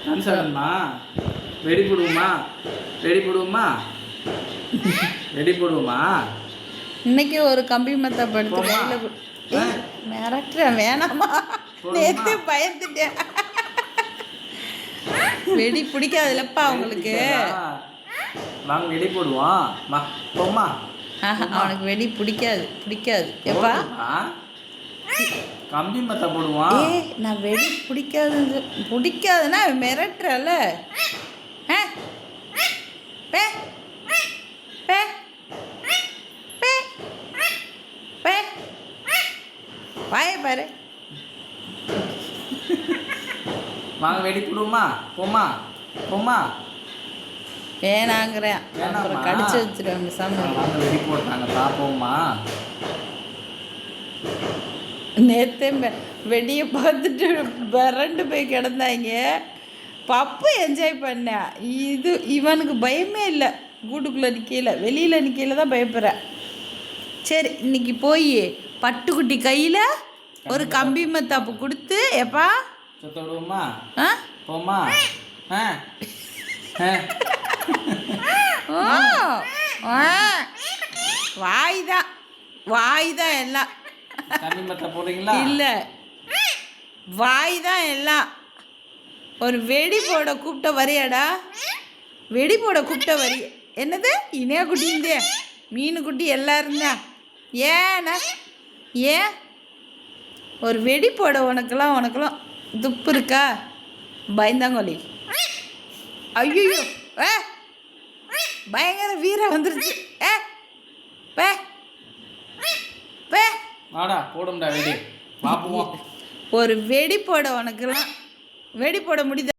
கன்சர்ன்மா வெடி போடுவோமா வெடி போடுவோமா வெடி போடுவோமா இன்னைக்கு ஒரு கம்பி மத்த படுத்து கையில் மிரட்டுற வேணாமா நேற்று பயந்துட்டேன். வெடி பிடிக்காதுல்லப்பா அவங்களுக்கு. வாங்க வெடி போடுவோம் போமா. அவனுக்கு வெடி பிடிக்காது பிடிக்காது எப்பா கம்பி மத்த போடுவான். நான் வெடி பிடிக்காதுன்னா மிரட்டுறல. வாய பாரு. வாங்க வெடி போடுவோமா போமா போமா. வேணாங்கிறேன் அப்புறம் கடிச்சு வச்சிருவாங்க சாமி. வாங்க வெடி போட்டாங்க பார்ப்போமா. நேற்றே வெடியை பார்த்துட்டு விரண்டு போய் கிடந்தாங்க. பப்பு என்ஜாய் பண்ணேன். இவனுக்கு பயமே இல்லை. கூட்டுக்குள்ளே நிற்கல, வெளியில் நிற்கல தான் பயப்படுறேன். சரி இன்னைக்கு போய் பட்டுக்குட்டி கையில் ஒரு கம்பி மத்தாப்பு கொடுத்து எப்பா சுத்த விடுவோமா போமா. வாய் தான் எல்லாம். கம்பி மத்த போடுறீங்களா? இல்லை வாய் தான் எல்லாம். ஒரு வெடி போட கூப்பிட்ட வரியாடா? வெடி போட கூப்பிட்ட வரி என்னது? இணைய குட்டி இருந்தே மீன் குட்டி எல்லாரும் தான். ஏண்ணா ஏன் ஒரு வெடி போட உனக்கெல்லாம் துப்பு இருக்கா? பயந்தாங்கொல்லி. ஐயோ பயங்கர வீரம் வந்துருச்சு. வாடா போடும்டா வெடி பாப்போம். ஒரு வெடி போட உனக்கெல்லாம் வெடி போட முடியுது?